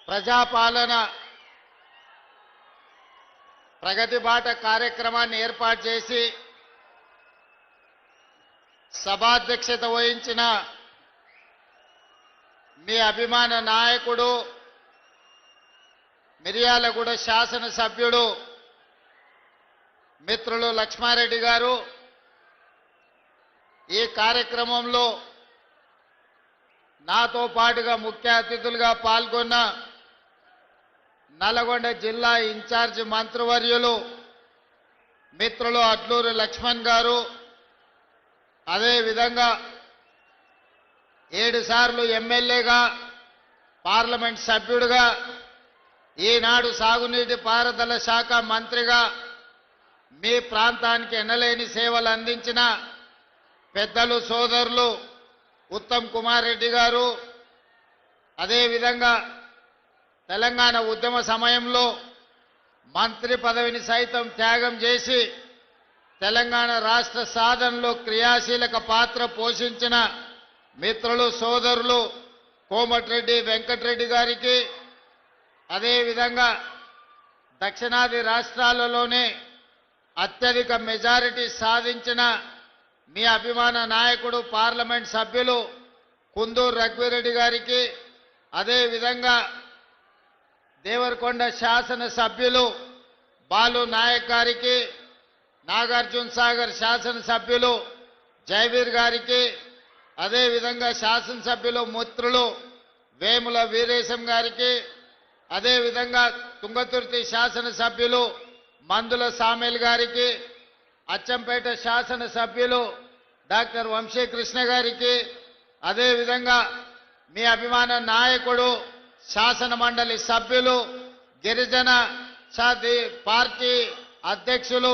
ప్రజాపాలన ప్రగతి బాట కార్యక్రమాన్ని ఏర్పాటు చేసి సభాధ్యక్షత వహించిన మీ అభిమాన నాయకుడు మిర్యాలగూడ శాసనసభ్యుడు మిత్రులు లక్ష్మారెడ్డి గారు, ఈ కార్యక్రమంలో నాతో పాటుగా ముఖ్య అతిథులుగా పాల్గొన్న నల్గొండ జిల్లా ఇన్ఛార్జి మంత్రివర్యులు మిత్రులు అడ్లూరి లక్ష్మణ్ గారు, అదేవిధంగా 7 సార్లు ఎమ్మెల్యేగా పార్లమెంట్ సభ్యుడిగా ఈనాడు సాగునీటి పారుదల శాఖ మంత్రిగా మీ ప్రాంతానికి ఎన్నలేని సేవలు అందించిన పెద్దలు సోదరులు ఉత్తమ్ కుమార్ రెడ్డి గారు, అదేవిధంగా తెలంగాణ ఉద్యమ సమయంలో మంత్రి పదవిని సైతం త్యాగం చేసి తెలంగాణ రాష్ట్ర సాధనలో క్రియాశీలక పాత్ర పోషించిన మిత్రులు సోదరులు కోమటిరెడ్డి వెంకటరెడ్డి గారికి, అదేవిధంగా దక్షిణాది రాష్ట్రాలలోనే అత్యధిక మెజారిటీ సాధించిన మీ అభిమాన నాయకుడు పార్లమెంట్ సభ్యులు కుందూరు రఘువీరెడ్డి గారికి, అదేవిధంగా దేవరకొండ శాసన సభ్యులు బాలు నాయక్ గారికి, నాగార్జున సాగర్ శాసనసభ్యులు జయవీర్ గారికి, అదేవిధంగా శాసనసభ్యులు మిత్రులు వేముల వీరేశం గారికి, అదేవిధంగా తుంగతుర్తి శాసనసభ్యులు మందుల సామేల్ గారికి, అచ్చంపేట శాసనసభ్యులు డాక్టర్ వంశీకృష్ణ గారికి, అదేవిధంగా మీ అభిమాన నాయకుడు శాసన మండలి సభ్యులు గిరిజన పార్టీ అధ్యక్షులు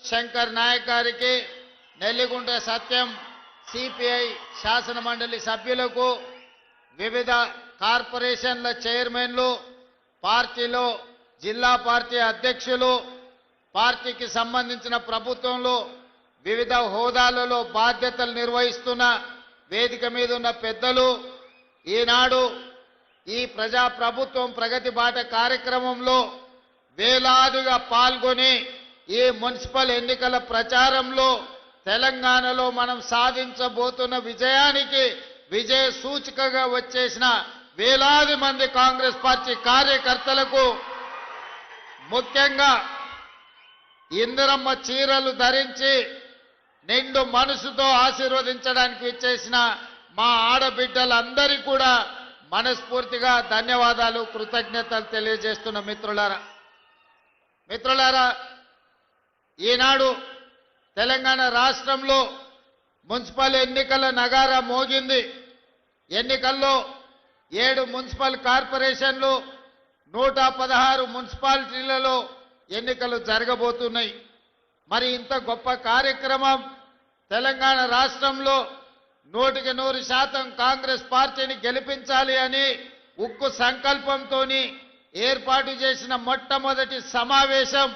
శంకర్ నాయక్ గారికి, నెల్లిగుంట సత్యం సిపిఐ శాసన మండలి సభ్యులకు, వివిధ కార్పొరేషన్ల చైర్మన్లు, పార్టీలో జిల్లా పార్టీ అధ్యక్షులు, పార్టీకి సంబంధించిన ప్రభుత్వంలో వివిధ హోదాలలో బాధ్యతలు నిర్వహిస్తున్న వేదిక మీద ఉన్న పెద్దలు, ఈనాడు ఈ ప్రజా ప్రభుత్వం ప్రగతి బాట కార్యక్రమంలో వేలాదిగా పాల్గొని ఈ మున్సిపల్ ఎన్నికల ప్రచారంలో తెలంగాణలో మనం సాధించబోతున్న విజయానికి విజయ సూచికగా వచ్చేసిన వేలాది మంది కాంగ్రెస్ పార్టీ కార్యకర్తలకు, ముఖ్యంగా ఇందిరమ్మ చీరలు ధరించి నిండు మనసుతో ఆశీర్వదించడానికి విచ్చేసిన మా ఆడబిడ్డలందరికీ కూడా మనస్ఫూర్తిగా ధన్యవాదాలు, కృతజ్ఞతలు తెలియజేస్తున్న మిత్రులారా, ఈనాడు తెలంగాణ రాష్ట్రంలో మున్సిపల్ ఎన్నికల నగారా మోగింది. ఎన్నికల్లో 7 మున్సిపల్ కార్పొరేషన్లు 116 మున్సిపాలిటీలలో ఎన్నికలు జరగబోతున్నాయి. మరి ఇంత గొప్ప కార్యక్రమం తెలంగాణ రాష్ట్రంలో 100% కాంగ్రెస్ పార్టీని గెలిపించాలి అని ఉక్కు సంకల్పంతో ఏర్పాటు చేసిన మొట్టమొదటి సమావేశం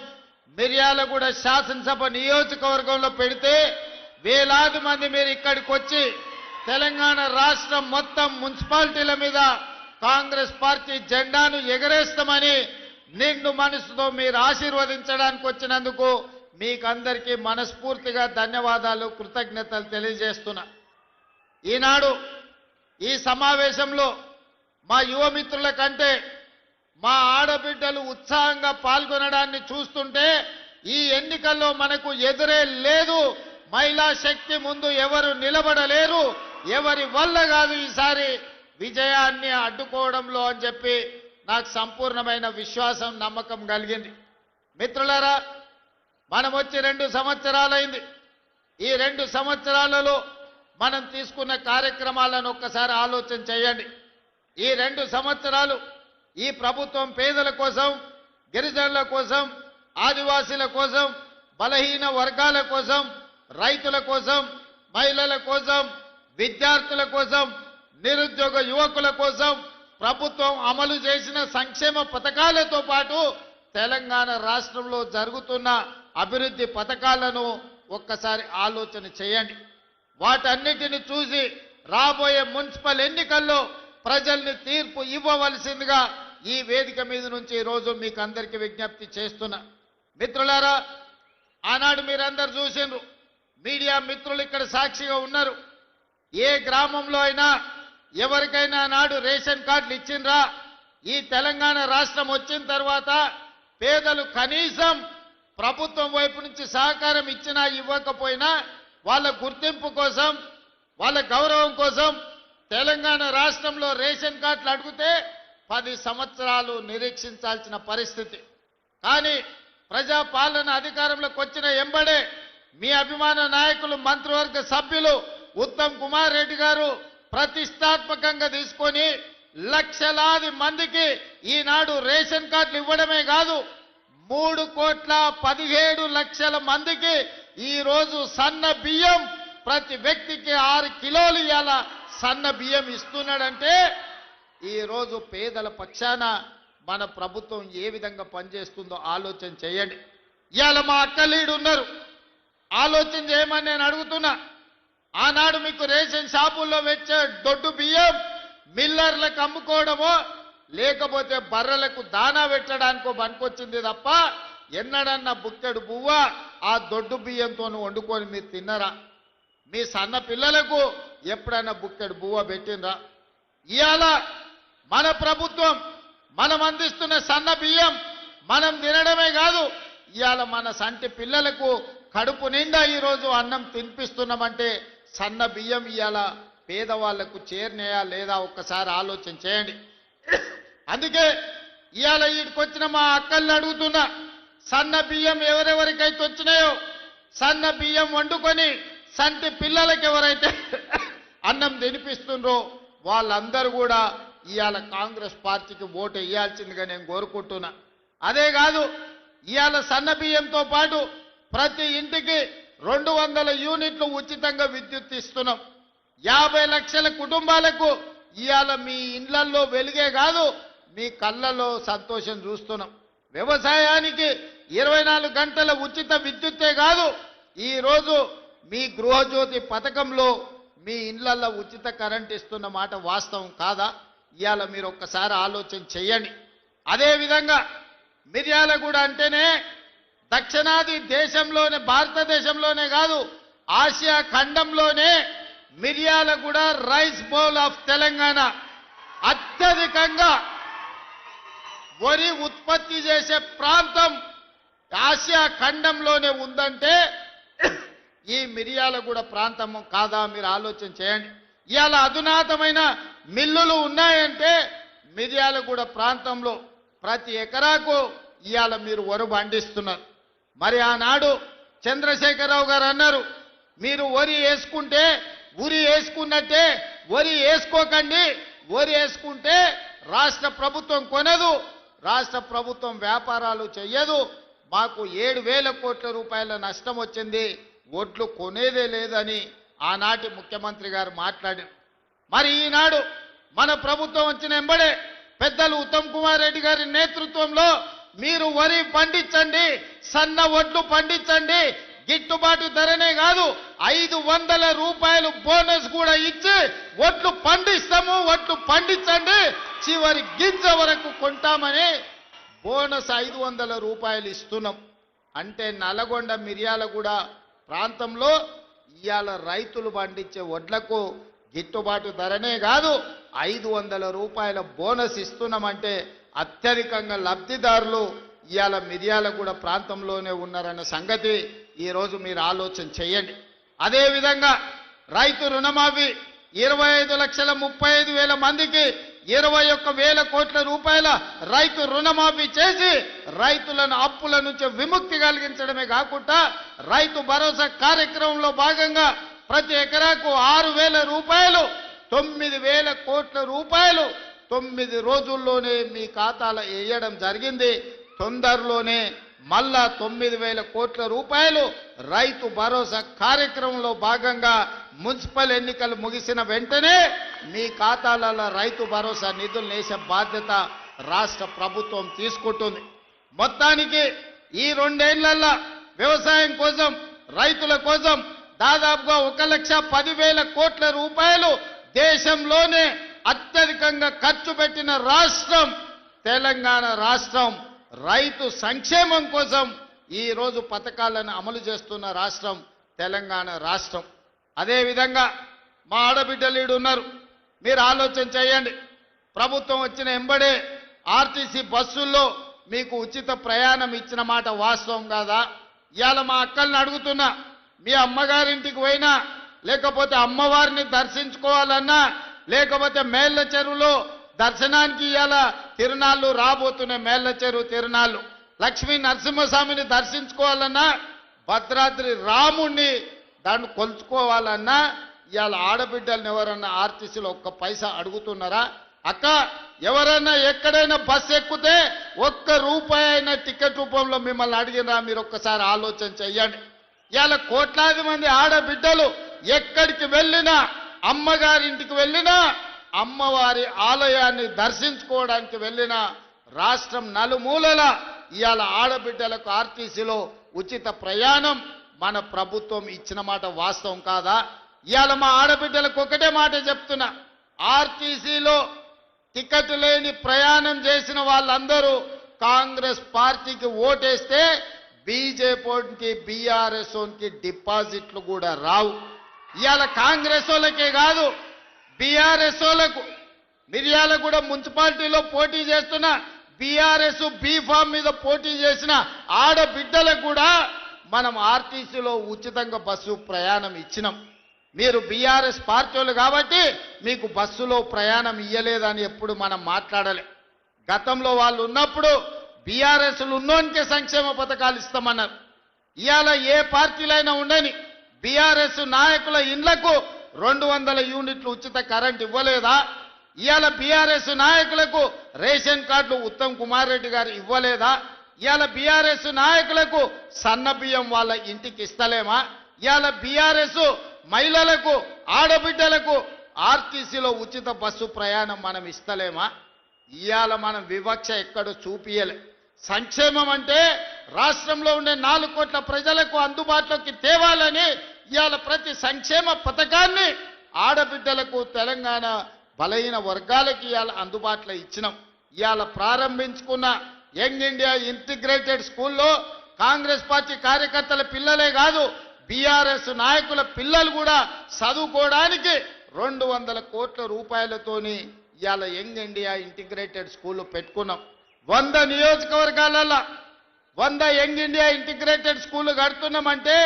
మిర్యాలగూడ శాసనసభ నియోజకవర్గంలో పెడితే వేలాది మంది మీరు ఇక్కడికి వచ్చి తెలంగాణ రాష్ట్రం మొత్తం మున్సిపాలిటీల మీద కాంగ్రెస్ పార్టీ జెండాను ఎగరేస్తామని నిండు మనసుతో మీరు ఆశీర్వదించడానికి వచ్చినందుకు మీకందరికీ మనస్ఫూర్తిగా ధన్యవాదాలు, కృతజ్ఞతలు తెలియజేస్తున్నా. ఈనాడు ఈ సమావేశంలో మా యువమిత్రుల కంటే మా ఆడబిడ్డలు ఉత్సాహంగా పాల్గొనడాన్ని చూస్తుంటే ఈ ఎన్నికల్లో మనకు ఎదురే లేదు. మహిళా శక్తి ముందు ఎవరు నిలబడలేరు, ఎవరి వల్ల కాదు ఈసారి విజయాన్ని అడ్డుకోవడంలో అని చెప్పి నాకు సంపూర్ణమైన విశ్వాసం, నమ్మకం కలిగింది. మిత్రులారా, మనం వచ్చి 2 సంవత్సరాలైంది. ఈ 2 సంవత్సరాలలో మనం తీసుకున్న కార్యక్రమాలను ఒక్కసారి ఆలోచన చేయండి. ఈ 2 సంవత్సరాలు ఈ ప్రభుత్వం పేదల కోసం, గిరిజనుల కోసం, ఆదివాసీల కోసం, బలహీన వర్గాల కోసం, రైతుల కోసం, మహిళల కోసం, విద్యార్థుల కోసం, నిరుద్యోగ యువకుల కోసం ప్రభుత్వం అమలు చేసిన సంక్షేమ పథకాలతో పాటు తెలంగాణ రాష్ట్రంలో జరుగుతున్న అభివృద్ధి పథకాలను ఒక్కసారి ఆలోచన చేయండి. వాటన్నిటిని చూసి రాబోయే మున్సిపల్ ఎన్నికల్లో ప్రజల్ని తీర్పు ఇవ్వవలసిందిగా ఈ వేదిక మీద నుంచి ఈరోజు మీకు అందరికీ విజ్ఞప్తి చేస్తున్నా. మిత్రులారా, ఆనాడు మీరందరూ చూసిండ్రు, మీడియా మిత్రులు ఇక్కడ సాక్షిగా ఉన్నారు. ఏ గ్రామంలో అయినా ఎవరికైనా నాడు రేషన్ కార్డులు ఇచ్చిండ్రా? ఈ తెలంగాణ రాష్ట్రం వచ్చిన తర్వాత పేదలు కనీసం ప్రభుత్వం వైపు నుంచి సహకారం ఇచ్చినా ఇవ్వకపోయినా వాళ్ళ గుర్తింపు కోసం, వాళ్ళ గౌరవం కోసం తెలంగాణ రాష్ట్రంలో రేషన్ కార్డులు అడిగితే 10 సంవత్సరాలు నిరీక్షించాల్సిన పరిస్థితి. కానీ ప్రజాపాలన అధికారంలోకి వచ్చిన ఎంబడే మీ అభిమాన నాయకులు, మంత్రివర్గ సభ్యులు ఉత్తమ్ కుమార్ రెడ్డి గారు ప్రతిష్టాత్మకంగా తీసుకొని లక్షలాది మందికి ఈనాడు రేషన్ కార్డులు ఇవ్వడమే కాదు, 3,17,00,000 మందికి ఈ రోజు సన్న బియ్యం ప్రతి వ్యక్తికి 6 కిలోలు ఇయాల సన్న బియ్యం ఇస్తున్నాడంటే ఈ రోజు పేదల పక్షాన మన ప్రభుత్వం ఏ విధంగా పనిచేస్తుందో ఆలోచన చేయండి. ఇయాల మా అక్కలీడు ఉన్నారు, ఆలోచన చేయమని నేను అడుగుతున్నా. ఆనాడు మీకు రేషన్ షాపుల్లో వచ్చే దొడ్డు బియ్యం మిల్లర్లకు అమ్ముకోవడమో లేకపోతే బర్రెలకు దానా పెట్టడానికో పనికొచ్చింది తప్ప ఎన్నడన్నా బుక్కెడు బువ్వ ఆ దొడ్డు బియ్యంతో వండుకొని మీరు తిన్నరా? మీ సన్న పిల్లలకు ఎప్పుడైనా బుక్కెడు బువ్వ పెట్టినరా? ఇవాళ మన ప్రభుత్వం మనం అందిస్తున్న సన్న బియ్యం మనం తినడమే కాదు, ఇవాళ మన సంటి పిల్లలకు కడుపు నిండా ఈరోజు అన్నం తినిపిస్తున్నామంటే సన్న బియ్యం ఇవాళ పేదవాళ్లకు చేరినాయా లేదా ఒక్కసారి ఆలోచన చేయండి. అందుకే ఇవాళ వీటికొచ్చిన మా అక్కల్ని అడుగుతున్నా, సన్న బియ్యం ఎవరెవరికైతే వచ్చినాయో సన్న బియ్యం వండుకొని సంటి పిల్లలకి ఎవరైతే అన్నం తినిపిస్తుండ్రో వాళ్ళందరూ కూడా ఇవాళ కాంగ్రెస్ పార్టీకి ఓటు వేయాల్సిందిగా నేను కోరుకుంటున్నా. అదే కాదు, ఇవాళ సన్న బియ్యంతో పాటు ప్రతి ఇంటికి 200 యూనిట్లు ఉచితంగా విద్యుత్ ఇస్తున్నాం. 50 లక్షల కుటుంబాలకు ఇవాళ మీ ఇండ్లల్లో వెలుగే కాదు, మీ కళ్ళలో సంతోషం చూస్తున్నాం. వ్యవసాయానికి 24 గంటల ఉచిత విద్యుత్తే కాదు, ఈరోజు మీ గృహజ్యోతి పథకంలో మీ ఇండ్లల్లో ఉచిత కరెంట్ ఇస్తున్న మాట వాస్తవం కాదా? ఇవాళ మీరు ఒక్కసారి ఆలోచన చెయ్యండి. అదేవిధంగా మిర్యాలగూడ అంటేనే దక్షిణాది దేశంలోనే, భారతదేశంలోనే కాదు ఆసియా ఖండంలోనే Miryalaguda rice bowl of Telangana, అత్యధికంగా వరి ఉత్పత్తి చేసే ప్రాంతం ఆసియా ఖండంలోనే ఉందంటే ఈ మిర్యాలగూడ ప్రాంతం కాదా? మీరు ఆలోచన చేయండి. ఇవాళ అధునాతమైన మిల్లులు ఉన్నాయంటే మిర్యాలగూడ ప్రాంతంలో ప్రతి ఎకరాకు ఇవాళ మీరు వరి పండిస్తున్నారు. మరి ఆనాడు చంద్రశేఖరరావు గారు అన్నారు, మీరు వరి వేసుకుంటే ఉరి వేసుకున్నట్టే వరి వేసుకోకండి, వరి వేసుకుంటే రాష్ట్ర ప్రభుత్వం కొనదు, రాష్ట్ర ప్రభుత్వం వ్యాపారాలు చెయ్యదు, మాకు 7,000 కోట్ల రూపాయల నష్టం వచ్చింది, ఓట్లు కొనేదే లేదని ఆనాటి ముఖ్యమంత్రి గారు మాట్లాడారు. మరి ఈనాడు మన ప్రభుత్వం వచ్చిన ఎంబడే పెద్దలు ఉత్తమ్ కుమార్ రెడ్డి గారి నేతృత్వంలో మీరు వరి పండించండి, సన్న వడ్లు పండించండి, గిట్టుబాటు ధరనే కాదు 500 రూపాయలు బోనస్ కూడా ఇచ్చి వడ్లు పండిస్తాము, వడ్లు పండించండి, చివరి గింజ వరకు కొంటామని బోనస్ 500 రూపాయలు ఇస్తున్నాం. అంటే నల్గొండ మిర్యాలగూడ ప్రాంతంలో ఇవాళ రైతులు పండించే వడ్లకు గిట్టుబాటు ధరనే కాదు 500 రూపాయల బోనస్ ఇస్తున్నామంటే అత్యధికంగా లబ్ధిదారులు ఇవాళ మిర్యాలగూడ ప్రాంతంలోనే ఉన్నారన్న సంగతి ఈరోజు మీరు ఆలోచన చేయండి. అదేవిధంగా రైతు రుణమాఫీ 25,35,000 మందికి 21,000 కోట్ల రూపాయల రైతు రుణమాఫీ చేసి రైతులను అప్పుల నుంచి విముక్తి కలిగించడమే కాకుండా రైతు భరోసా కార్యక్రమంలో భాగంగా ప్రతి ఎకరాకు 6,000 రూపాయలు, 9,000 కోట్ల రూపాయలు 9 రోజుల్లోనే మీ ఖాతాలో వేయడం జరిగింది. తొందరలోనే మళ్ళా 9,000 కోట్ల రూపాయలు రైతు భరోసా కార్యక్రమంలో భాగంగా మున్సిపల్ ఎన్నికలు ముగిసిన వెంటనే మీ ఖాతాలలో రైతు భరోసా నిధులు వేసే బాధ్యత రాష్ట్ర ప్రభుత్వం తీసుకుంటుంది. మొత్తానికి ఈ 2 ఏళ్లలో వ్యవసాయం కోసం, రైతుల కోసం దాదాపుగా 1,10,000 కోట్ల రూపాయలు దేశంలోనే అత్యధికంగా ఖర్చు పెట్టిన రాష్ట్రం తెలంగాణ రాష్ట్రం రైతు సంక్షేమం కోసం ఈ రోజు పథకాలను అమలు చేస్తున్న రాష్ట్రం తెలంగాణ రాష్ట్రం. అదేవిధంగా మా ఆడబిడ్డలు ఉన్నారు, మీరు ఆలోచన చేయండి. ప్రభుత్వం వచ్చిన ఎంబడే ఆర్టీసీ బస్సుల్లో మీకు ఉచిత ప్రయాణం ఇచ్చిన మాట వాస్తవం కాదా? ఇవాళ మా అక్కల్ని అడుగుతున్నా, మీ అమ్మగారింటికి పోయినా లేకపోతే అమ్మవారిని దర్శించుకోవాలన్నా లేకపోతే మేళ్ల చెరువులో దర్శనానికి ఇవాళ తిరునాళ్ళు రాబోతున్నాయి. మేళ్ల చెరువు తిరునాళ్ళు లక్ష్మీ నరసింహస్వామిని దర్శించుకోవాలన్నా భద్రాద్రి రాముణ్ణి దాన్ని కొలుచుకోవాలన్నా ఇవాళ ఆడబిడ్డలను ఎవరన్నా ఆర్టీసీలో ఒక్క పైసా అడుగుతున్నారా? అక్క, ఎవరైనా ఎక్కడైనా బస్సు ఎక్కితే ఒక్క రూపాయి అయినా టికెట్ రూపంలో మిమ్మల్ని అడిగినా? మీరు ఒక్కసారి ఆలోచన చెయ్యండి. ఇవాళ కోట్లాది మంది ఆడబిడ్డలు ఎక్కడికి వెళ్ళినా, అమ్మగారింటికి వెళ్ళినా, అమ్మవారి ఆలయాన్ని దర్శించుకోవడానికి వెళ్ళినా రాష్ట్రం నలుమూలల ఇవాళ ఆడబిడ్డలకు ఆర్టీసీలో ఉచిత ప్రయాణం మన ప్రభుత్వం ఇచ్చిన మాట వాస్తవం కాదా? ఇవాళ మా ఆడబిడ్డలకు ఒకటే మాట చెప్తున్నా, ఆర్టీసీలో టికెట్ లేని ప్రయాణం చేసిన వాళ్ళందరూ కాంగ్రెస్ పార్టీకి ఓటేస్తే బీజేపీకి బీఆర్ఎస్ కి డిపాజిట్లు కూడా రావు. ఇవాళ కాంగ్రెస్ వాళ్ళకే కాదు, బీఆర్ఎస్ వాళ్ళకు మిర్యాల కూడా మున్సిపాలిటీలో పోటీ చేస్తున్న బీఆర్ఎస్ బీఫామ్ మీద పోటీ చేసిన ఆడబిడ్డలకు కూడా మనం ఆర్టీసీలో ఉచితంగా బస్సు ప్రయాణం ఇచ్చినాం. మీరు బీఆర్ఎస్ పార్టీ వాళ్ళు కాబట్టి మీకు బస్సులో ప్రయాణం ఇయ్యలేదని ఎప్పుడు మనం మాట్లాడలే. గతంలో వాళ్ళు ఉన్నప్పుడు బీఆర్ఎస్లు ఉన్నోనికే సంక్షేమ పథకాలు ఇస్తామన్నారు. ఇవాళ ఏ పార్టీలైనా ఉండని బీఆర్ఎస్ నాయకుల ఇండ్లకు 200 యూనిట్లు ఉచిత కరెంట్ ఇవ్వలేదా? ఇవాళ బీఆర్ఎస్ నాయకులకు రేషన్ కార్డులు ఉత్తమ్ కుమార్ రెడ్డి గారు ఇవ్వలేదా? ఇవాళ బీఆర్ఎస్ నాయకులకు సన్న బియ్యం వాళ్ళ ఇంటికి ఇస్తలేమా? ఇవాళ బీఆర్ఎస్ మహిళలకు ఆడబిడ్డలకు ఆర్టీసీలో ఉచిత బస్సు ప్రయాణం మనం ఇస్తలేమా? ఇవాళ మనం వివక్ష ఎక్కడ చూపియలే. సంక్షేమం అంటే రాష్ట్రంలో ఉండే 4 కోట్ల ప్రజలకు అందుబాటులోకి తేవాలని ఇవాళ ప్రతి సంక్షేమ పథకాన్ని ఆడబిడ్డలకు తెలంగాణ బలహీన వర్గాలకి ఇవాళ అందుబాటులో ఇచ్చినాం. ఇవాళ ప్రారంభించుకున్న యంగ్ ఇండియా ఇంటిగ్రేటెడ్ స్కూల్లో కాంగ్రెస్ పార్టీ కార్యకర్తల పిల్లలే కాదు, బీఆర్ఎస్ నాయకుల పిల్లలు కూడా చదువుకోవడానికి 200 కోట్ల రూపాయలతోని ఇవాళ యంగ్ ఇండియా ఇంటిగ్రేటెడ్ స్కూల్ పెట్టుకున్నాం. 100 నియోజకవర్గాలలో 100 యంగ్ ఇండియా ఇంటిగ్రేటెడ్ స్కూల్ కడుతున్నామంటే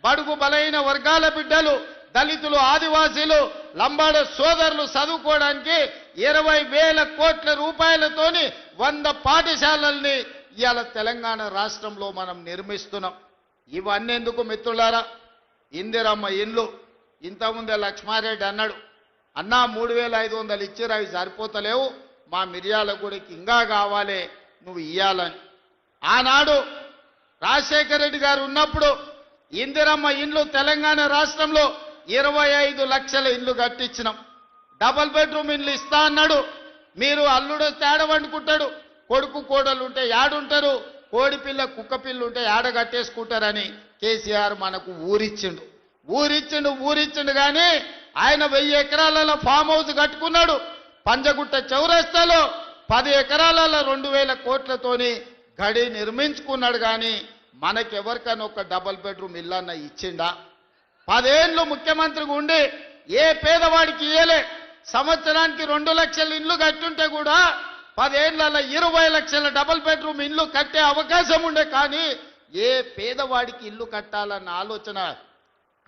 బడుగు బలైన వర్గాల బిడ్డలు, దళితులు, ఆదివాసీలు, లంబాడ సోదరులు చదువుకోవడానికి 20,000 కోట్ల రూపాయలతోని 100 పాఠశాలల్ని ఇవాళ తెలంగాణ రాష్ట్రంలో మనం నిర్మిస్తున్నాం. ఇవన్నీ ఎందుకు మిత్రులారా? ఇందిరమ్మ ఇండ్లు ఇంతకుముందే లక్ష్మారెడ్డి అన్నాడు, అన్నా 3,500 ఇచ్చారు, అవి సరిపోతలేవు, మా మిర్యాలగూడకి ఇంకా కావాలి, నువ్వు ఇయ్యాలని. ఆనాడు రాజశేఖర రెడ్డి గారు ఉన్నప్పుడు ఇందిరమ్మ ఇండ్లు తెలంగాణ రాష్ట్రంలో 25 లక్షల ఇండ్లు కట్టించినాం. డబుల్ బెడ్రూమ్ ఇండ్లు ఇస్తా అన్నాడు. మీరు అల్లుడు తేడ వండుకుంటాడు, కొడుకు కోడలు ఉంటే యాడుంటారు, కోడి పిల్ల కుక్క పిల్ల ఉంటే యాడ కట్టేసుకుంటారని కేసీఆర్ మనకు ఊరిచ్చిండు కానీ ఆయన 1000 ఎకరాలలో ఫామ్ హౌస్ కట్టుకున్నాడు. పంజగుట్ట చౌరస్తాలో 10 ఎకరాలలో 2,000 కోట్లతోని గడి నిర్మించుకున్నాడు. కానీ మనకెవరికైనా ఒక డబుల్ బెడ్రూమ్ ఇల్లన్న ఇచ్చిండా? 10 ఏళ్ళు ముఖ్యమంత్రిగా ఉండి ఏ పేదవాడికి ఇయ్యలే. సంవత్సరానికి 2 లక్షల ఇండ్లు కట్టుంటే కూడా 10 ఏళ్లలో 20 లక్షల డబుల్ బెడ్రూమ్ ఇల్లు కట్టే అవకాశం ఉండే. కానీ ఏ పేదవాడికి ఇల్లు కట్టాలన్న ఆలోచన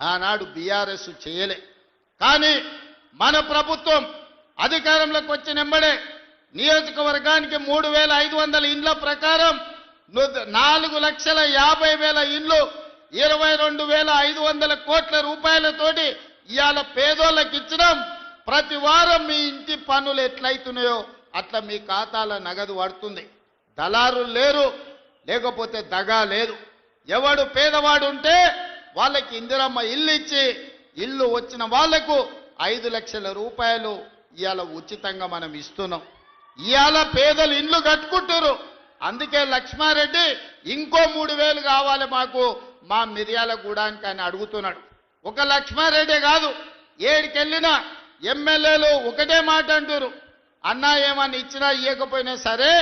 ఆనాడు బీఆర్ఎస్ చేయలే. కానీ మన ప్రభుత్వం అధికారంలోకి వచ్చిన వెంబడే నియోజకవర్గానికి 3,500 ఇండ్ల ప్రకారం 4,50,000 ఇండ్లు 22,500 కోట్ల రూపాయలతోటి ఇవాళ పేదోళ్ళకి ఇచ్చినాం. ప్రతి వారం మీ ఇంటి పన్నులు ఎట్లయితున్నాయో అట్లా మీ ఖాతాల నగదు పడుతుంది. దళారులు లేరు, లేకపోతే దగా లేదు. ఎవడు పేదవాడు ఉంటే వాళ్ళకి ఇందిరమ్మ ఇల్లు ఇచ్చి ఇల్లు వచ్చిన వాళ్లకు 5 లక్షల రూపాయలు ఇవాళ ఉచితంగా మనం ఇస్తున్నాం. ఇవాళ పేదలు ఇండ్లు కట్టుకుంటారు. అందుకే లక్ష్మారెడ్డి ఇంకో 3,000 కావాలి మాకు మా మిర్యాలగూడానికి అని అడుగుతున్నాడు. ఒక లక్ష్మారెడ్డి కాదు, ఏడికెళ్ళినా ఎమ్మెల్యేలు ఒకటే మాట అంటారు, అన్నా ఏమన్నా ఇచ్చినా ఇవ్వకపోయినా సరే,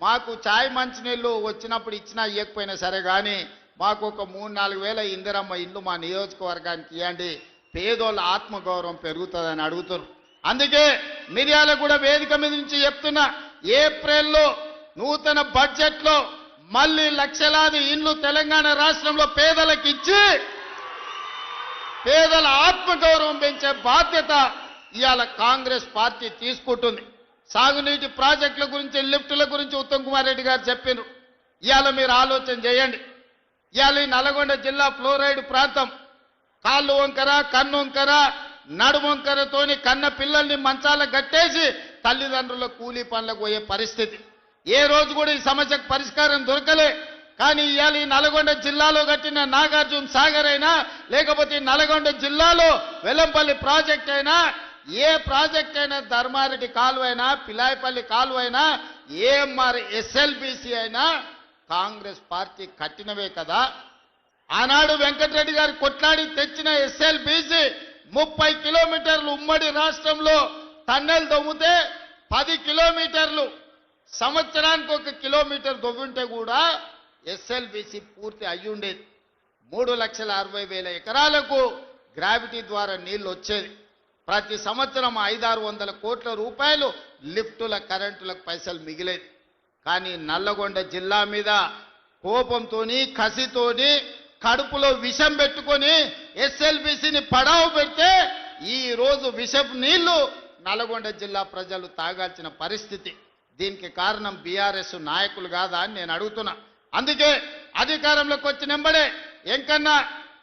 మాకు ఛాయ్ మంచినీళ్ళు వచ్చినప్పుడు ఇచ్చినా ఇవ్వకపోయినా సరే, కానీ మాకు ఒక 3-4 వేల ఇందిరమ్మ ఇల్లు మా నియోజకవర్గానికి ఇవ్వండి, పేదోళ్ళ ఆత్మగౌరవం పెరుగుతుందని అడుగుతారు. అందుకే మిర్యాలగూడ వేదిక మీద నుంచి చెప్తున్నా, ఏప్రిల్లో నూతన బడ్జెట్లో మళ్ళీ లక్షలాది ఇండ్లు తెలంగాణ రాష్ట్రంలో పేదలకు ఇచ్చి పేదల ఆత్మగౌరవం పెంచే బాధ్యత ఇవాళ కాంగ్రెస్ పార్టీ తీసుకుంటుంది. సాగునీటి ప్రాజెక్టుల గురించి, లిఫ్టుల గురించి ఉత్తమ్ కుమార్ రెడ్డి గారు చెప్పారు. ఇవాళ మీరు ఆలోచన చేయండి. ఇవాళ ఈ నల్గొండ జిల్లా ఫ్లోరైడ్ ప్రాంతం కాళ్ళు వంకర, కన్ను వంకర, నడుము వంకరతోని కన్న పిల్లల్ని మంచాల గట్టేసి తల్లిదండ్రుల కూలీ పనులకు పోయే పరిస్థితి. ఏ రోజు కూడా ఈ సమస్యకు పరిష్కారం దొరకలే. కానీ ఇవాళ ఈ నల్గొండ జిల్లాలో కట్టిన నాగార్జున సాగర్ అయినా, లేకపోతే నల్గొండ జిల్లాలో వెల్లంపల్లి ప్రాజెక్ట్ అయినా, ఏ ప్రాజెక్ట్ అయినా, ధర్మారెడ్డి కాలువ అయినా, పిలాయపల్లి కాలువ అయినా, ఏఎంఆర్ ఎస్ఎల్బిసి అయినా కాంగ్రెస్ పార్టీ కట్టినవే కదా. ఆనాడు వెంకటరెడ్డి గారు కొట్లాడి తెచ్చిన ఎస్ఎల్బిసి 30 కిలోమీటర్లు ఉమ్మడి రాష్ట్రంలో టన్నెల్ దొవ్వితే 10 కిలోమీటర్లు, సంవత్సరానికి 1 కిలోమీటర్ దొవ్వుంటే కూడా ఎస్ఎల్బిసి పూర్తి అయ్యుండేది. 3,60,000 ఎకరాలకు గ్రావిటీ ద్వారా నీళ్లు వచ్చేది. ప్రతి సంవత్సరం 500-600 కోట్ల రూపాయలు లిఫ్టుల, కరెంటులకు పైసలు మిగిలేది. కానీ నల్లగొండ జిల్లా మీద కోపంతోని, కసితోని, కడుపులో విషం పెట్టుకొని ఎస్ఎల్బిసిని పడావు పెడితే ఈ రోజు విషపు నీళ్లు నల్గొండ జిల్లా ప్రజలు తాగాల్సిన పరిస్థితి. దీనికి కారణం బీఆర్ఎస్ నాయకులు కాదా అని నేను అడుగుతున్నా. అందుకే అధికారంలోకి వచ్చినెంబడే ఎంకన్నా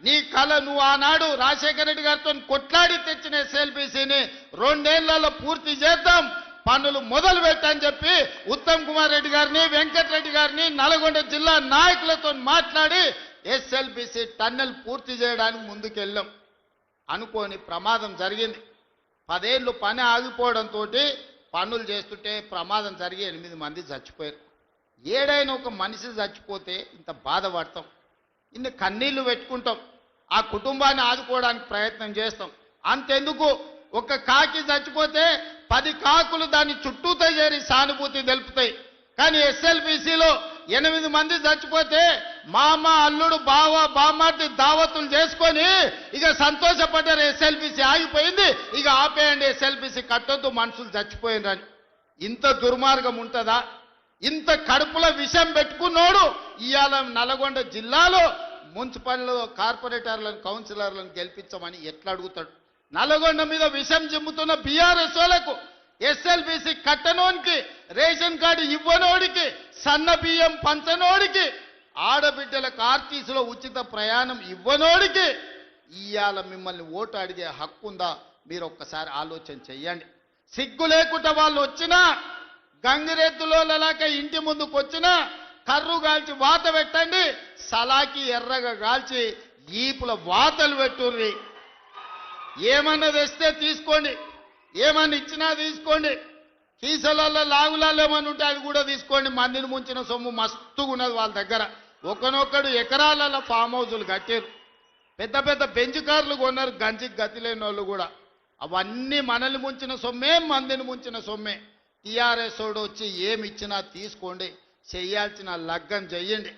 నీ కళ, నువ్వు ఆనాడు రాజశేఖర రెడ్డి గారితో కొట్లాడి తెచ్చిన ఎస్ఎల్బిసిని 2 ఏళ్లలో పూర్తి చేద్దాం, పనులు మొదలు పెట్టని చెప్పి ఉత్తమ్ కుమార్ రెడ్డి గారిని, వెంకటరెడ్డి గారిని, నల్గొండ జిల్లా నాయకులతో మాట్లాడి ఎస్ఎల్బిసి టన్నెల్ పూర్తి చేయడానికి ముందుకెళ్ళాం. అనుకోని ప్రమాదం జరిగింది. 10 ఏళ్ళు పని ఆగిపోవడంతో పనులు చేస్తుంటే ప్రమాదం జరిగి 8 మంది చచ్చిపోయారు. ఏడైనా ఒక మనిషి చచ్చిపోతే ఇంత బాధపడతాం, ఇన్ని కన్నీళ్లు పెట్టుకుంటాం, ఆ కుటుంబాన్ని ఆదుకోవడానికి ప్రయత్నం చేస్తాం. అంతెందుకు, ఒక కాకి చచ్చిపోతే 10 కాకులు దాన్ని చుట్టూతో చేరి సానుభూతి తెలుపుతాయి. కానీ ఎస్ఎల్బిసిలో 8 మంది చచ్చిపోతే మామ, అల్లుడు, బావ, బామ్మార్తి దావతులు చేసుకొని ఇక సంతోషపడ్డారు. ఎస్ఎల్బిసి ఆగిపోయింది, ఇక ఆపేయండి, ఎస్ఎల్బిసి కట్టొద్దు, మనుషులు చచ్చిపోయినరని. ఇంత దుర్మార్గం ఉంటుందా? ఇంత కడుపులో విషం పెట్టుకున్నోడు ఇవాళ నల్గొండ జిల్లాలో మున్సిపల్ కార్పొరేటర్లను, కౌన్సిలర్లను గెలిపించమని ఎట్లా అడుగుతాడు? నల్గొండ మీద విషం జిమ్ముతున్న బీఆర్ఎస్ వాళ్ళకు, ఎస్ఎల్బిసి కట్టనోడికి, రేషన్ కార్డు ఇవ్వనోడికి, సన్న బియ్యం పంచనోడికి, ఆడబిడ్డలకు ఆర్టీసీలో ఉచిత ప్రయాణం ఇవ్వనోడికి ఇవాళ మిమ్మల్ని ఓటు అడిగే హక్కు ఉందా? మీరు ఒక్కసారి ఆలోచన చెయ్యండి. సిగ్గు లేకుండా వాళ్ళు వచ్చినా, గంగిరెద్దులోలాక ఇంటి ముందుకు వచ్చినా కర్రు కాల్చి వాత పెట్టండి, సలాకి ఎర్రగా కాల్చి ఈపుల వాతలు పెట్టుర్రి. ఏమన్నా తెస్తే తీసుకోండి, ఏమన్నా ఇచ్చినా తీసుకోండి, కీసలలో లాగులలో ఏమన్నా ఉంటే అది కూడా తీసుకోండి. మందిని ముంచిన సొమ్ము మస్తుగా ఉన్నది వాళ్ళ దగ్గర. ఒకనొక్కడు ఎకరాలలో ఫామ్ హౌజులు కట్టారు, పెద్ద పెద్ద బెంచ్ కార్లు కొన్నారు, గంజికి గతి లేని వాళ్ళు కూడా. అవన్నీ మనల్ని ముంచిన సొమ్మే, మందిని ముంచిన సొమ్మే. టీఆర్ఎస్ వాడు వచ్చి ఏమి ఇచ్చినా తీసుకోండి, చేయాల్సిన లగ్గం చెయ్యండి.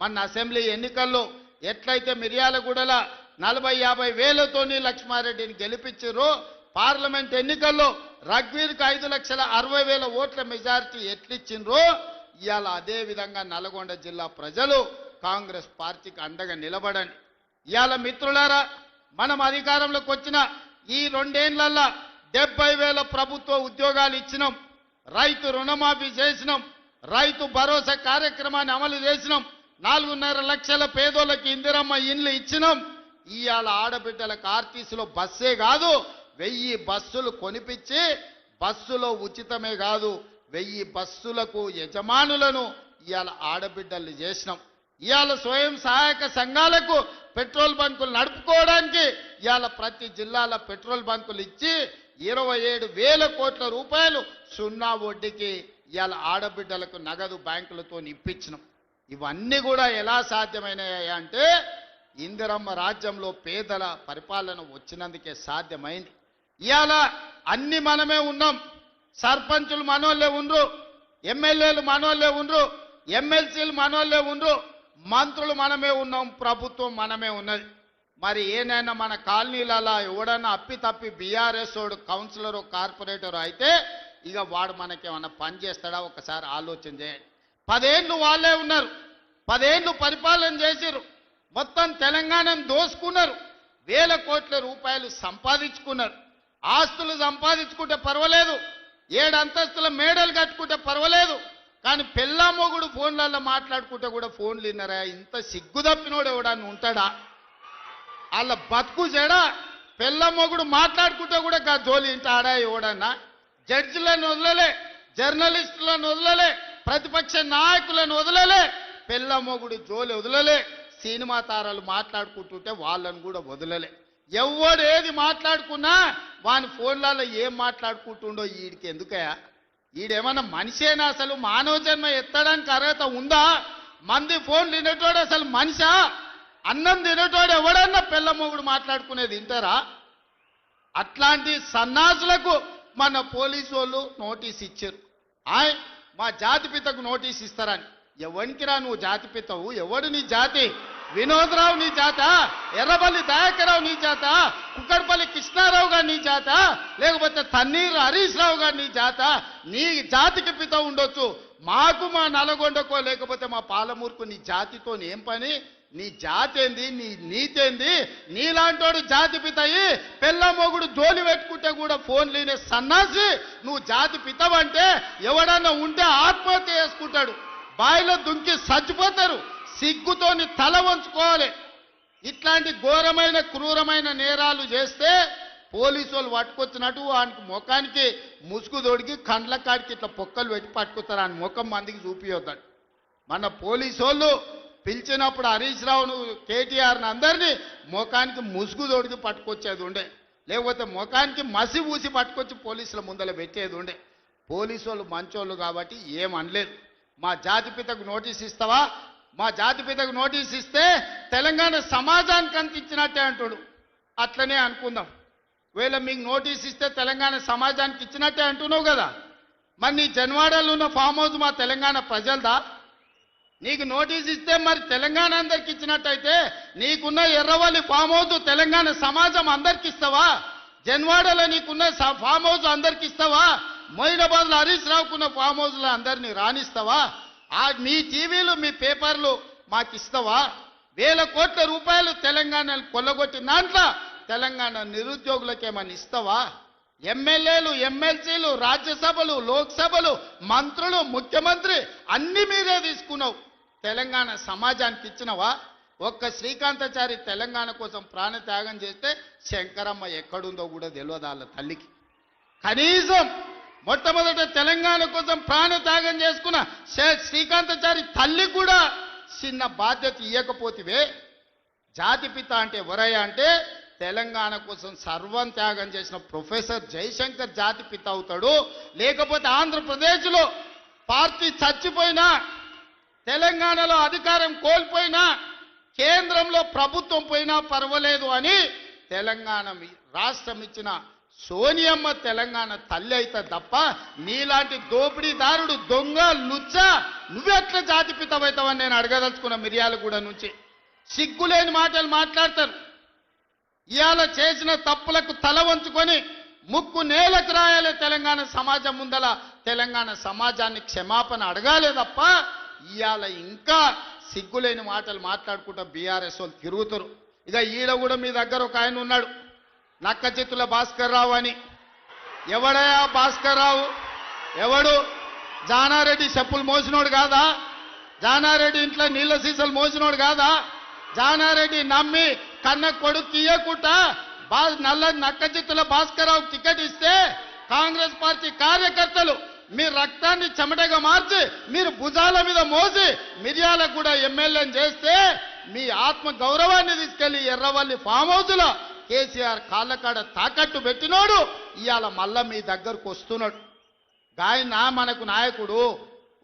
మన అసెంబ్లీ ఎన్నికల్లో ఎట్లయితే మిర్యాలగూడల 40-50 వేలతోని లక్ష్మారెడ్డిని గెలిపించారో, పార్లమెంట్ ఎన్నికల్లో రఘ్వీర్కి 5,60,000 ఓట్ల మెజారిటీ ఎట్లిచ్చిండ్రో, ఇవాళ అదే విధంగా నల్గొండ జిల్లా ప్రజలు కాంగ్రెస్ పార్టీకి అండగా నిలబడండి. ఇవాళ మిత్రులారా, మనం అధికారంలోకి వచ్చిన ఈ 2 ఏళ్లలో 70,000 ప్రభుత్వ ఉద్యోగాలు ఇచ్చినాం, రైతు రుణమాఫీ చేసినాం, రైతు భరోసా కార్యక్రమాన్ని అమలు చేసినాం, 4.5 లక్షల పేదోళ్ళకి ఇందిరమ్మ ఇండ్లు ఇచ్చినాం. ఇవాళ ఆడబిడ్డలకు ఆర్టీసీలో బస్సే కాదు 1000 బస్సులు కొనిపించి, బస్సులో ఉచితమే కాదు 1000 బస్సులకు యజమానులను ఇవాళ ఆడబిడ్డల్ని చేసినాం. ఇవాళ స్వయం సహాయక సంఘాలకు పెట్రోల్ బంకులు నడుపుకోవడానికి ఇవాళ ప్రతి జిల్లాల పెట్రోల్ బంకులు ఇచ్చి 27,000 కోట్ల రూపాయలు సున్నా వడ్డీకి ఇవాళ ఆడబిడ్డలకు నగదు బ్యాంకులతో ఇప్పించినాం. ఇవన్నీ కూడా ఎలా సాధ్యమైనాయి అంటే ఇందిరమ్మ రాజ్యంలో పేదల పరిపాలన వచ్చినందుకే సాధ్యమైంది. ఇవాళ అన్ని మనమే ఉన్నాం. సర్పంచులు మనోళ్ళే ఉండ్రు, ఎమ్మెల్యేలు మనోళ్ళే ఉండ్రు, ఎమ్మెల్సీలు మనోళ్ళే ఉండ్రు, మంత్రులు మనమే ఉన్నాం, ప్రభుత్వం మనమే ఉన్నది. మరి ఏనైనా మన కాలనీలలో ఎవడన్నా అప్పి బీఆర్ఎస్ వాడు కౌన్సిలర్ కార్పొరేటర్ అయితే ఇక వాడు మనకేమన్నా పని చేస్తాడా ఒకసారి ఆలోచన చేయండి. 10 ఏళ్ళు వాళ్ళే ఉన్నారు, 10 ఏళ్ళు పరిపాలన చేసిరు, మొత్తం తెలంగాణను దోసుకున్నారు, వేల కోట్ల రూపాయలు సంపాదించుకున్నారు. ఆస్తులు సంపాదించుకుంటే పర్వాలేదు, 7 అంతస్తుల మేడలు కట్టుకుంటే పర్వాలేదు, కానీ పెళ్ళా మొగుడు ఫోన్లలో మాట్లాడుకుంటే కూడా ఫోన్లు విన్నారా? ఇంత సిగ్గు తప్పినోడు ఎవడన్నా ఉంటాడా? వాళ్ళ బతుకు చెడ పెళ్ళ మొగుడు మాట్లాడుకుంటే కూడా జోలి ఇంట ఆడా ఎవడన్నా? జడ్జిలను వదలలే, జర్నలిస్టులను వదలలే, ప్రతిపక్ష నాయకులను వదలలే, పెళ్ళ మొగుడు జోలి వదలలే, సినిమా తారాలు మాట్లాడుకుంటుంటే వాళ్ళను కూడా వదలలే. ఎవడు ఏది మాట్లాడుకున్నా వాని ఫోన్లలో ఏం మాట్లాడుకుంటుండో వీడికి ఎందుకయా? వీడేమన్నా మనిషేనా? అసలు మానవ జన్మ ఎత్తడానికి అర్హత ఉందా? మంది ఫోన్లు తినేటోడు అసలు మనిషా? అన్నం తినేటోడు ఎవడన్నా పెళ్ళ మొగుడు మాట్లాడుకునేది వింటారా? అట్లాంటి సన్నాసులకు మన పోలీసు వాళ్ళు నోటీస్ ఇచ్చారు. మా జాతిపితకు నోటీస్ ఇస్తారని. ఎవరికిరా నువ్వు జాతిపితవు? ఎవడు నీ జాతి? వినోద్రావు నీ జాత? ఎర్రబల్లి దయాకరావు నీ జాత? కుక్కడపల్లి కృష్ణారావు గారు నీ జాత? లేకపోతే తన్నీరు హరీష్ రావు గారు నీ జాత? నీ జాతికి పిత ఉండొచ్చు, మాకు మా నల్గొండకో లేకపోతే మా పాలమూరుకు నీ జాతితో ఏం పని? నీ జాతి ఏంది? నీ నీతేంది? నీలాంటోడు జాతి పితయి పెళ్ళ మొగుడు జోలి పెట్టుకుంటే కూడా ఫోన్ లేనే సన్నాసి నువ్వు జాతి పితవంటే ఎవడన్నా ఉంటే ఆత్మహత్య చేసుకుంటాడు, బాయిలో దుంకి చచ్చిపోతారు. సిగ్గుతోని తల వంచుకోవాలి. ఇట్లాంటి ఘోరమైన క్రూరమైన నేరాలు చేస్తే పోలీసు వాళ్ళు పట్టుకొచ్చినట్టు వానికి ముఖానికి ముసుగు తొడిగి కండ్ల కాడికి ఇట్లా పొక్కలు పెట్టి పట్టుకొస్తారు. ఆయన ముఖం మందికి చూపియొద్దాడు. మన పోలీసు వాళ్ళు పిలిచినప్పుడు హరీష్ రావును కేటీఆర్ని అందరినీ ముఖానికి ముసుగు తొడిగి పట్టుకొచ్చేది ఉండే, లేకపోతే ముఖానికి మసి ఊసి పట్టుకొచ్చి పోలీసుల ముందర పెట్టేది ఉండే. పోలీసు వాళ్ళు మంచోళ్ళు కాబట్టి ఏమనలేదు. మా జాతిపితకు నోటీస్ ఇస్తావా? మా జాతిపితకు నోటీస్ ఇస్తే తెలంగాణ సమాజానికి అంత ఇచ్చినట్టే అంటాడు. అట్లనే అనుకుందాం. ఒకవేళ మీకు నోటీస్ ఇస్తే తెలంగాణ సమాజానికి ఇచ్చినట్టే అంటున్నావు కదా, మరి నీ జన్వాడలో ఉన్న ఫామ్ హౌస్ మా తెలంగాణ ప్రజలదా? నీకు నోటీస్ ఇస్తే మరి తెలంగాణ అందరికి ఇచ్చినట్టయితే నీకున్న ఎర్రవల్లి ఫామ్ హౌస్ తెలంగాణ సమాజం అందరికి ఇస్తావా? జన్వాడలో నీకున్న ఫామ్ హౌస్ అందరికి ఇస్తావా? మొయినాబాద్లో హరీష్ రావుకున్న ఫామ్ హౌస్లో అందరినీ రాణిస్తావా? మీ టీవీలు మీ పేపర్లు మాకు ఇస్తావా? వేల కోట్ల రూపాయలు తెలంగాణను కొల్లగొట్టిన దాంట్లో తెలంగాణ నిరుద్యోగులకు ఏమని ఇస్తావా? ఎమ్మెల్యేలు, ఎమ్మెల్సీలు, రాజ్యసభలు, లోక్సభలు, మంత్రులు, ముఖ్యమంత్రి అన్ని మీరే తీసుకున్నావు. తెలంగాణ సమాజానికి ఇచ్చినవా? ఒక్క శ్రీకాంతాచారి తెలంగాణ కోసం ప్రాణత్యాగం చేస్తే శంకరమ్మ ఎక్కడుందో కూడా తెలియదు వాళ్ళ తల్లికి. కనీసం మొట్టమొదట తెలంగాణ కోసం ప్రాణత్యాగం చేసుకున్న శ్రీకాంతాచారి తల్లి కూడా చిన్న బాధ్యత ఇవ్వకపోతివే. జాతిపిత అంటే ఎవరయ్యా అంటే తెలంగాణ కోసం సర్వం త్యాగం చేసిన ప్రొఫెసర్ జయశంకర్ జాతిపిత అవుతాడు. లేకపోతే ఆంధ్రప్రదేశ్లో పార్టీ చచ్చిపోయినా, తెలంగాణలో అధికారం కోల్పోయినా, కేంద్రంలో ప్రభుత్వం పోయినా పర్వాలేదు అని తెలంగాణ రాష్ట్రం ఇచ్చిన సోనియమ్మ తెలంగాణ తల్లి అయితే తప్ప నీలాంటి దోపిడీదారుడు, దొంగ, లుచ్చ నువ్వెట్లా జాతిపితమవుతావని నేను అడగదలుచుకున్న. మిర్యాలగూడ నుంచి సిగ్గులేని మాటలు మాట్లాడతారు. ఇవాళ చేసిన తప్పులకు తల వంచుకొని ముక్కు నేలకు రాయాలి. తెలంగాణ సమాజం ముందల తెలంగాణ సమాజాన్ని క్షమాపణ అడగాలే తప్ప ఇవాళ ఇంకా సిగ్గులేని మాటలు మాట్లాడుకుంటా బీఆర్ఎస్ వాళ్ళు తిరుగుతారు. ఇక ఈడ కూడా మీ దగ్గర ఒక ఆయన ఉన్నాడు, నక్క చిత్తుల భాస్కర్ రావు అని. ఎవడయా భాస్కర్ రావు? ఎవడు? జానారెడ్డి చెప్పులు మోసినోడు కాదా? జానారెడ్డి ఇంట్లో నీళ్ళ సీసాలు మోసినోడు కాదా? జానారెడ్డి నమ్మి కన్న కొడుకు ఇయ్యకుండా నల్ల నక్క చిత్తుల భాస్కర్ రావు టికెట్ ఇస్తే కాంగ్రెస్ పార్టీ కార్యకర్తలు మీ రక్తాన్ని చెమటగా మార్చి మీరు భుజాల మీద మోసి మిర్యాలకు కూడా ఎమ్మెల్యేని చేస్తే మీ ఆత్మ గౌరవాన్ని తీసుకెళ్లి ఎర్రవల్లి ఫామ్ హౌస్లో కేసీఆర్ కాళ్ళకాడ తాకట్టు పెట్టినోడు ఇవాళ మళ్ళా మీ దగ్గరకు వస్తున్నాడు. గాయన మనకు నాయకుడు.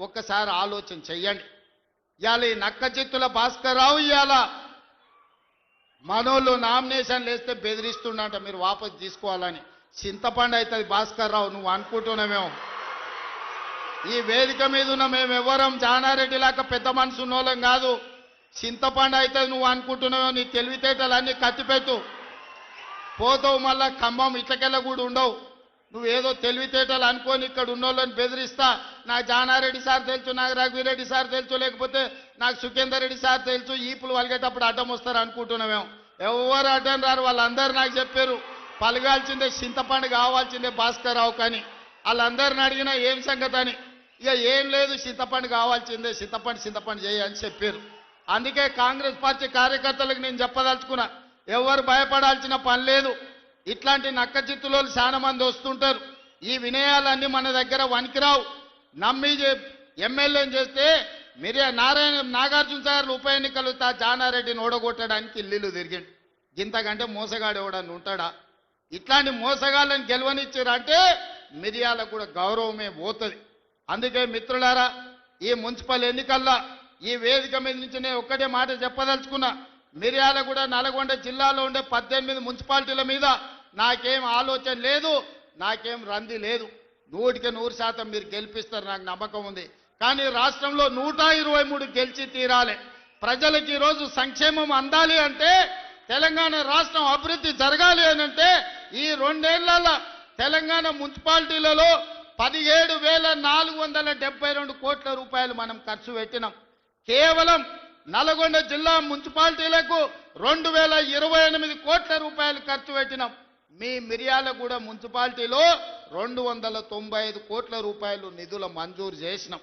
ఒక్కసారి ఆలోచన చెయ్యండి. ఇవాళ ఈ నక్క చిత్తుల భాస్కర్ రావు ఇవాళ మనోళ్ళు నామినేషన్లు వేస్తే బెదిరిస్తుండంట మీరు వాపసు తీసుకోవాలని. చింతపండు అవుతుంది భాస్కర్ రావు, నువ్వు అనుకుంటున్నామేమో. ఈ వేదిక మీద ఉన్న మేము ఎవరం జానారెడ్డి లాగా పెద్ద మనసు ఉన్నోళ్ళం కాదు. చింతపండు అవుతుంది నువ్వు అనుకుంటున్నావు, నీ తెలివితేటలన్నీ కత్తిపెట్టు, పోతావు మళ్ళా ఖమ్మం ఇట్లకెళ్ళ కూడా ఉండవు. నువ్వేదో తెలివితేటలు అనుకొని ఇక్కడ ఉన్నోళ్ళని బెదిరిస్తా, నాకు జానారెడ్డి సార్ తెలుసు, నాకు రఘువీరెడ్డి సార్ తెలుసు, లేకపోతే నాకు సుఖేందర్ రెడ్డి సార్ తెలుసు, ఈపులు వలిగేటప్పుడు అడ్డం వస్తారు అనుకుంటున్నామేమో. ఎవరు అడ్డం రారు, వాళ్ళందరూ నాకు చెప్పారు పలగాల్సిందే చింతపండు కావాల్సిందే భాస్కర్ రావు కానీ. వాళ్ళందరిని అడిగినా ఏం సంగతి అని, ఇక ఏం లేదు చింతపండు కావాల్సిందే, చింతపండు చేయి అని చెప్పారు. అందుకే కాంగ్రెస్ పార్టీ కార్యకర్తలకు నేను చెప్పదలుచుకున్నా, ఎవరు భయపడాల్సిన పని లేదు. ఇట్లాంటి నక్క చిత్తులో చాలా మంది వస్తుంటారు. ఈ వినయాలన్నీ మన దగ్గర వనికిరావు. నమ్మి ఎమ్మెల్యేని చేస్తే నాగార్జున సాగర్ ఉప ఎన్నికలు జానారెడ్డిని ఓడగొట్టడానికి ఇల్లు తిరిగిండు. ఇంతకంటే మోసగాడు ఎవడని ఉంటాడా? ఇట్లాంటి మోసగాళ్ళని గెలవనిచ్చారంటే మిర్యాలకు కూడా గౌరవమే పోతుంది. అందుకే మిత్రులారా, ఈ మున్సిపల్ ఎన్నికల్లో ఈ వేదిక మీద నుంచి నేను ఒక్కటే మాట చెప్పదలుచుకున్నా. మిర్యాలగూడ నల్గొండ జిల్లాలో ఉండే 18 మున్సిపాలిటీల మీద నాకేం ఆలోచన లేదు, నాకేం రంది లేదు. 100% మీరు గెలిపిస్తారు, నాకు నమ్మకం ఉంది. కానీ రాష్ట్రంలో 123 గెలిచి తీరాలి. ప్రజలకు ఈరోజు సంక్షేమం అందాలి అంటే, తెలంగాణ రాష్ట్రం అభివృద్ధి జరగాలి అని అంటే, ఈ 2 ఏళ్లలో తెలంగాణ మున్సిపాలిటీలలో 17,472 కోట్ల రూపాయలు మనం ఖర్చు పెట్టినాం. కేవలం నల్గొండ జిల్లా మున్సిపాలిటీలకు 2,028 కోట్ల రూపాయలు ఖర్చు పెట్టినాం. మీ మిర్యాలగూడ మున్సిపాలిటీలో 295 కోట్ల రూపాయలు నిధుల మంజూరు చేసినాం.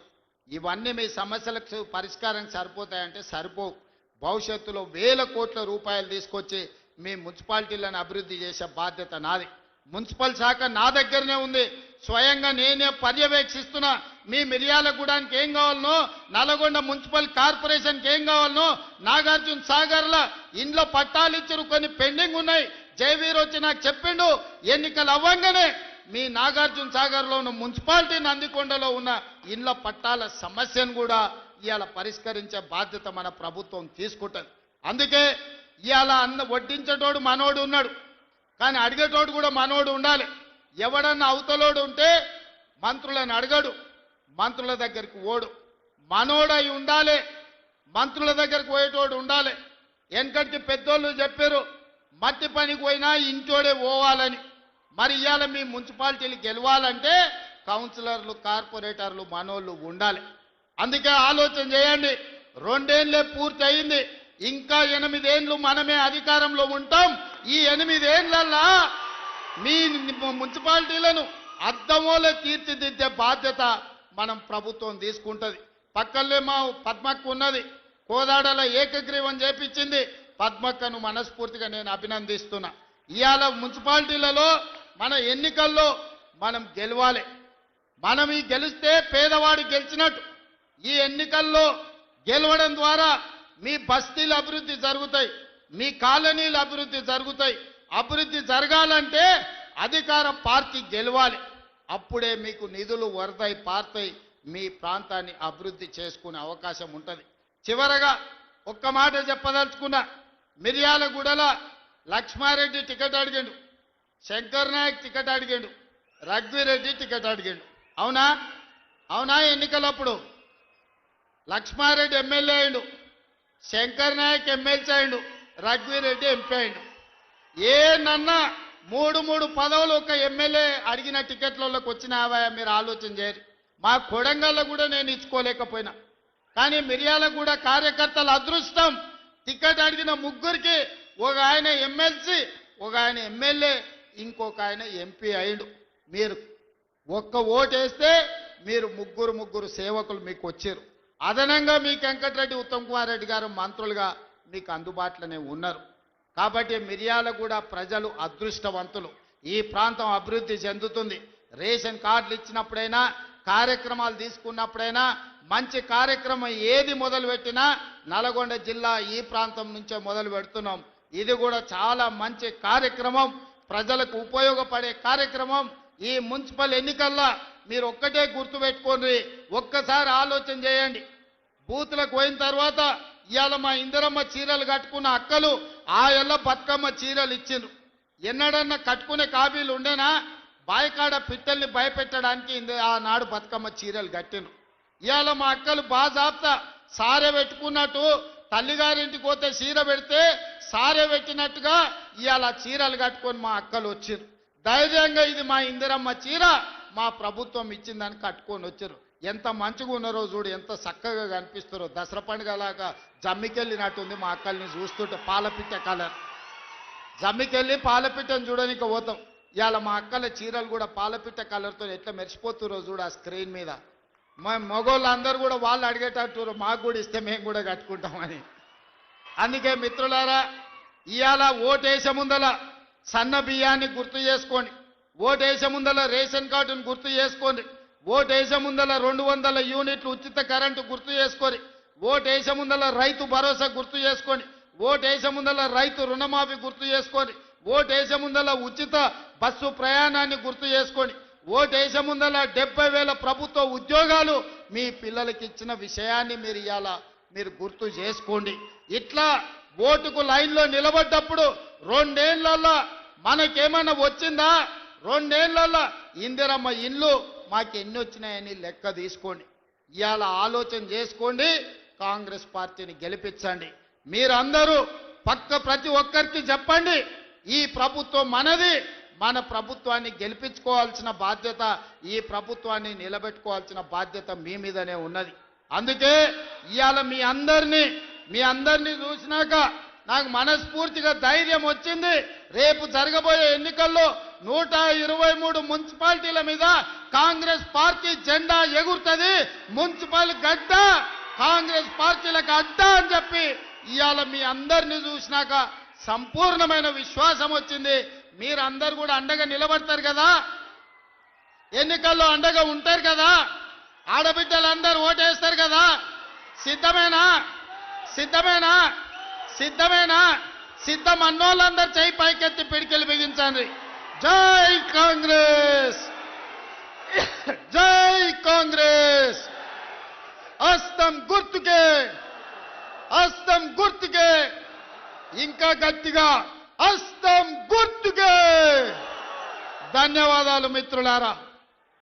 ఇవన్నీ మీ సమస్యలకు పరిష్కారం సరిపోతాయంటే సరిపోవు. భవిష్యత్తులో 1000 కోట్ల రూపాయలు తీసుకొచ్చి మీ మున్సిపాలిటీలను అభివృద్ధి చేసే బాధ్యత నాది. మున్సిపల్ శాఖ నా దగ్గరనే ఉంది, స్వయంగా నేనే పర్యవేక్షిస్తున్నా. మీ మిర్యాలగూడానికి ఏం కావాలనో, నల్గొండ మున్సిపల్ కార్పొరేషన్కి ఏం కావాలనో, నాగార్జున సాగర్ల ఇండ్ల పట్టాలు ఇచ్చారు, కొన్ని పెండింగ్ ఉన్నాయి. జయవీర్ వచ్చి నాకు చెప్పిండు, ఎన్నికలు అవ్వంగానే మీ నాగార్జున సాగర్లో ఉన్న మున్సిపాలిటీ నందికొండలో ఉన్న ఇండ్ల పట్టాల సమస్యను కూడా ఇవాళ పరిష్కరించే బాధ్యత మన ప్రభుత్వం తీసుకుంటుంది. అందుకే ఇవాళ వడ్డించేటోడు మనోడు ఉన్నాడు, కానీ అడిగేటోడు కూడా మనోడు ఉండాలి. ఎవడన్నా అవతలోడు ఉంటే మంత్రులను అడగడు, మంత్రుల దగ్గరికి ఓడు. మనోడై ఉండాలి, మంత్రుల దగ్గరికి పోయేటోడు ఉండాలి. వెనకటికి పెద్దోళ్ళు చెప్పారు, మట్టి పనికి పోయినా ఇంటోడే పోవాలని. మరి ఇవాళ మీ మున్సిపాలిటీలు గెలవాలంటే కౌన్సిలర్లు, కార్పొరేటర్లు మనోళ్ళు ఉండాలి. అందుకే ఆలోచన చేయండి. 2 ఏళ్లే పూర్తి అయింది, ఇంకా 8 ఏళ్ళు మనమే అధికారంలో ఉంటాం. ఈ 8 ఏళ్లల్లా మీ మున్సిపాలిటీలను అద్దమోలే తీర్చిదిద్దే బాధ్యత మనం ప్రభుత్వం తీసుకుంటుంది. పక్కనే మా పద్మక్క ఉన్నది, కోదాడల ఏకగ్రీవం చేపించింది. పద్మక్కను మనస్ఫూర్తిగా నేను అభినందిస్తున్నా. ఇవాళ మున్సిపాలిటీలలో మన ఎన్నికల్లో మనం గెలవాలి. మనం ఈ గెలిస్తే పేదవాడు గెలిచినట్టు. ఈ ఎన్నికల్లో గెలవడం ద్వారా మీ బస్తీలు అభివృద్ధి జరుగుతాయి, మీ కాలనీలు అభివృద్ధి జరుగుతాయి. అభివృద్ధి జరగాలంటే అధికార పార్టీ గెలవాలి. అప్పుడే మీకు నిధులు వరదై పారుతాయి, మీ ప్రాంతాన్ని అభివృద్ధి చేసుకునే అవకాశం ఉంటుంది. చివరగా ఒక్క మాట చెప్పదలుచుకున్నా. మిర్యాలగూడల లక్ష్మారెడ్డి టికెట్ అడిగాడు, శంకర్ నాయక్ టికెట్ అడిగాడు, రఘువీరెడ్డి టికెట్ అడిగాడు. అవునా? ఎన్నికలప్పుడు లక్ష్మారెడ్డి ఎమ్మెల్యే అయిండు, శంకర్ నాయక్ ఎమ్మెల్సీ అయిండు, రఘువీరెడ్డి ఎంపీ అయిండు. ఏనన్నా 3 పదవులు ఒక ఎమ్మెల్యే అడిగిన టికెట్లలోకి వచ్చినావా? మీరు ఆలోచన చేయరు. మా కొడంగల్లో కూడా నేను ఇచ్చుకోలేకపోయినా. కానీ మిర్యాలగూడ కార్యకర్తల అదృష్టం, టికెట్ అడిగిన 3కి ఒక ఆయన ఎమ్మెల్సీ, ఒక ఆయన ఎమ్మెల్యే, ఇంకొక ఆయన ఎంపీ అయిండు. మీరు ఒక్క ఓటేస్తే మీరు 3 సేవకులు మీకు వచ్చారు. అదనంగా మీకు వెంకటరెడ్డి, ఉత్తమ్ కుమార్ రెడ్డి గారు మంత్రులుగా మీకు అందుబాటులోనే ఉన్నారు. కాబట్టి మిర్యాలగూడ ప్రజలు అదృష్టవంతులు. ఈ ప్రాంతం అభివృద్ధి చెందుతుంది. రేషన్ కార్డులు ఇచ్చినప్పుడైనా, కార్యక్రమాలు తీసుకున్నప్పుడైనా, మంచి కార్యక్రమం ఏది మొదలుపెట్టినా నల్గొండ జిల్లా ఈ ప్రాంతం నుంచే మొదలు పెడుతున్నాం. ఇది కూడా చాలా మంచి కార్యక్రమం, ప్రజలకు ఉపయోగపడే కార్యక్రమం. ఈ మున్సిపల్ ఎన్నికల్లో మీరు ఒక్కటే గుర్తుపెట్టుకోండి, ఒక్కసారి ఆలోచన చేయండి. బూత్లకు పోయిన తర్వాత ఇవాళ మా ఇందిరమ్మ చీరలు కట్టుకున్న అక్కలు ఆ ఎల్ల బతుకమ్మ చీరలు ఇచ్చిండ్రు. ఎన్నడన్నా కట్టుకునే కాబీలు ఉండేనా? బాయికాడ పిట్టల్ని భయపెట్టడానికి ఆనాడు బతుకమ్మ చీరలు కట్టిను. ఇవాళ మా అక్కలు బాజాప్తా సారె పెట్టుకున్నట్టు తల్లిగారింటికి పోతే చీర పెడితే సారె పెట్టినట్టుగా ఇవాళ చీరలు కట్టుకొని మా అక్కలు వచ్చారు. ధైర్యంగా ఇది మా ఇందిరమ్మ చీర మా ప్రభుత్వం ఇచ్చిందని కట్టుకొని వచ్చారు. ఎంత మంచిగా ఉన్నారో చూడు, ఎంత చక్కగా కనిపిస్తారో. దసరా పండుగలాగా జమ్మికెళ్ళినట్టుంది మా అక్కల్ని చూస్తుంటే. పాలపిట్ట కలర్ జమ్మికెళ్ళి పాలపిట్టను చూడడానికి పోతాం. ఇవాళ మా అక్కల చీరలు కూడా పాలపిట్ట కలర్తో ఎట్లా మెరిసిపోతురో చూడు ఆ స్క్రీన్ మీద. మా మగోళ్ళందరూ కూడా వాళ్ళు అడిగేటట్టు మాకు కూడా ఇస్తే మేము కూడా కట్టుకుంటామని. అందుకే మిత్రులారా, ఇవాళ ఓటేసే ముందల సన్న బియ్యాన్ని గుర్తు చేసుకోండి, ఓటేసే ముందల రేషన్ కార్డును గుర్తు చేసుకోండి, ఓటేసే ముందల 200 యూనిట్లు ఉచిత కరెంటు గుర్తు చేసుకోండి, ఓటేసే ముందల రైతు భరోసా గుర్తు చేసుకోండి, ఓటేసే ముందల రైతు రుణమాఫీ గుర్తు చేసుకోండి, ఓటేసే ముందల ఉచిత బస్సు ప్రయాణాన్ని గుర్తు చేసుకోండి, ఓటేసే ముందల 70,000 ప్రభుత్వ ఉద్యోగాలు మీ పిల్లలకి ఇచ్చిన విషయాన్ని మీరు గుర్తు చేసుకోండి. ఇట్లా ఓటుకు లైన్లో నిలబడ్డప్పుడు 2 ఏళ్లలో మనకేమైనా వచ్చిందా? 2 ఏళ్లలో ఇందిరమ్మ ఇల్లు మాకు ఎన్ని వచ్చినాయని లెక్క తీసుకోండి. ఇవాళ ఆలోచన చేసుకోండి, కాంగ్రెస్ పార్టీని గెలిపించండి. మీరందరూ ప్రతి ఒక్కరికి చెప్పండి, ఈ ప్రభుత్వం మనది, మన ప్రభుత్వాన్ని గెలిపించుకోవాల్సిన బాధ్యత, ఈ ప్రభుత్వాన్ని నిలబెట్టుకోవాల్సిన బాధ్యత మీ మీదనే ఉన్నది. అందుకే ఇవాళ మీ అందరినీ చూసినాక నాకు మనస్ఫూర్తిగా ధైర్యం వచ్చింది. రేపు జరగబోయే ఎన్నికల్లో 123 మున్సిపాలిటీల మీద కాంగ్రెస్ పార్టీ జెండా ఎగురుతుంది. మున్సిపల్ గడ్డ కాంగ్రెస్ పార్టీలకు అడ్డ అని చెప్పి ఇవాళ మీ అందరినీ చూసినాక సంపూర్ణమైన విశ్వాసం వచ్చింది. మీరందరూ కూడా అండగా నిలబడతారు కదా, ఎన్నికల్లో అండగా ఉంటారు కదా, ఆడబిడ్డలందరూ ఓటేస్తారు కదా. సిద్ధమేనా? సిద్ధమేనా? సిద్ధమేనా? సిద్ధం అన్నోళ్ళందరూ చేయి పైకెత్తి పిడికిలు బిగించండి. జై కాంగ్రెస్, జై కాంగ్రెస్. హస్తం గుర్తుకే, హస్తం గుర్తుకే, ఇంకా గట్టిగా హస్తం గుర్తుకే. ధన్యవాదాలు మిత్రులారా.